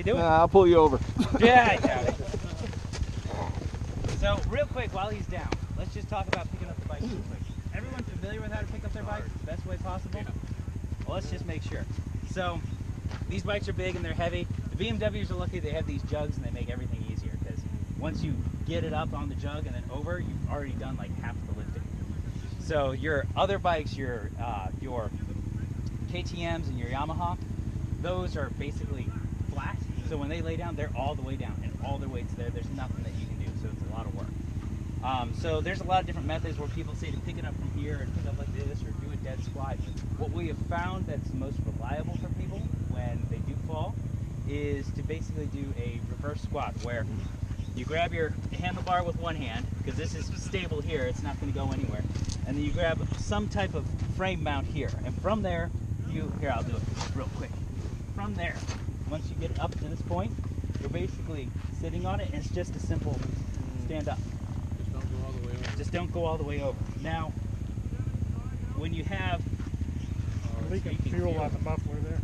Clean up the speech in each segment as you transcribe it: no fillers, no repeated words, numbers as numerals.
doing? I'll pull you over. Yeah, I doubt it. So, real quick, while he's down, let's just talk about picking up the bike real quick. Everyone familiar with how to pick up their bikes the best way possible? Yeah. Well, let's just make sure. So, these bikes are big and they're heavy. The BMWs are lucky they have these jugs and they make everything easier, because once you get it up on the jug and then over, you've already done like half the lifting. So your other bikes, your KTMs and your Yamaha, those are basically flat. So when they lay down, they're all the way down and all their weight's there. There's nothing that you can do, so it's a lot of work. So there's a lot of different methods where people say to pick it up from here and pick up like this or do a dead squat. What we have found that's the most reliable for people when they do fall is to basically do a reverse squat, where you grab your handlebar with one hand, because this is stable here, it's not going to go anywhere, and then you grab some type of frame mount here, and from there, here I'll do it real quick. From there, once you get it up to this point, you're basically sitting on it, and it's just a simple stand up. Just don't go all the way over. Now, when you have leaking fuel on the muffler there.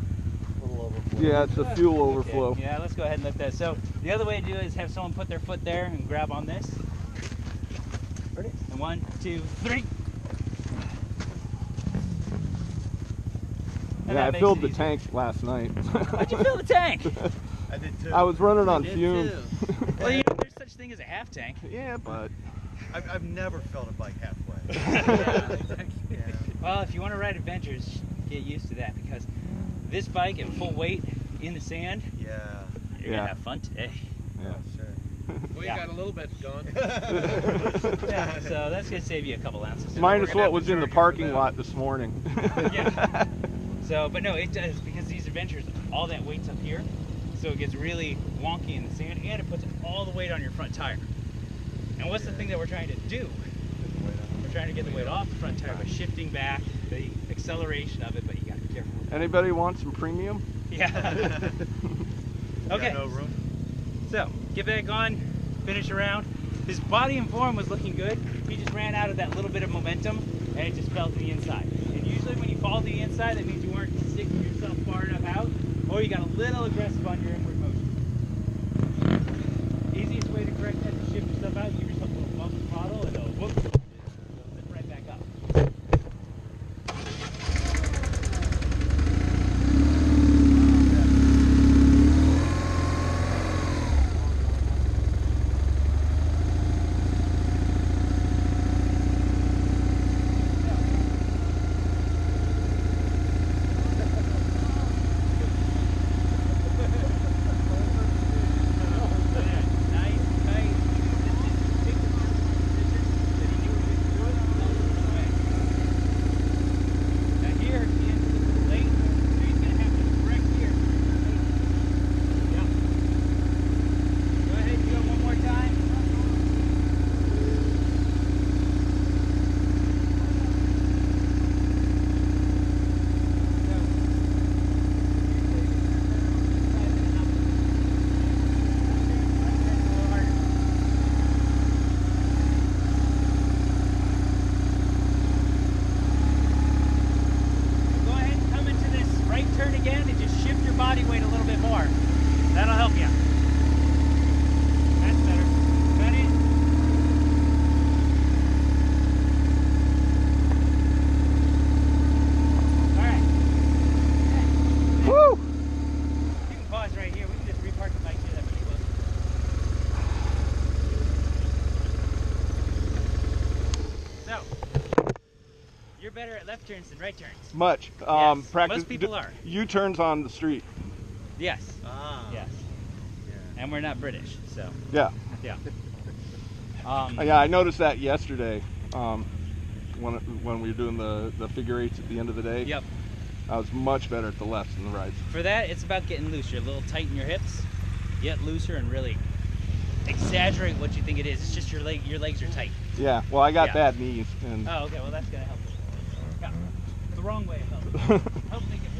Yeah, it's the fuel overflow. Okay. Yeah, let's go ahead and lift that. So the other way to do it is have someone put their foot there and grab on this. Ready? And 1, 2, 3. And yeah, I filled the tank last night. How'd you fill the tank? I did too. I was running on fumes. Well, you know, there's such thing as a half tank. Yeah, but I've never filled a bike halfway. Yeah. Well, if you want to ride adventures, get used to that, because this bike at full weight in the sand, you're gonna have fun today. Yeah, sure. We got a little bit gone. Yeah, so that's gonna save you a couple ounces. minus what was in the parking lot this morning. Yeah. So, but no, it does, because these adventures, all that weight's up here, so it gets really wonky in the sand, and it puts all the weight on your front tire. And what's the thing that we're trying to do? We're trying to get the weight off the front tire by shifting back, the acceleration of it, but you gotta be careful. Anybody want some premium? Yeah. Okay. No room. So, get back on, finish around. His body and form was looking good. He just ran out of that little bit of momentum, and it just fell to the inside. And usually when you fall to the inside, that means you weren't sticking yourself far enough out, or you got a little aggressive on your inward motion. Easiest way to correct that is to shift yourself out, give yourself a little bump in the throttle, and it'll whoop, it'll zip right back up. Better at left turns than right turns. Much. Yes, practice, most people are. U-turns on the street. Yes. Yeah. Yes. And we're not British, so. Yeah. Yeah. Yeah, I noticed that yesterday when we were doing the figure eights at the end of the day. Yep. I was much better at the lefts than the rights. For that, it's about getting looser. A little tight in your hips, get looser, and really exaggerate what you think it is. It's just your legs are tight. Yeah. Well, I got bad knees. And oh, okay. Well, that's gonna help. Yeah. The wrong way helps. Help make it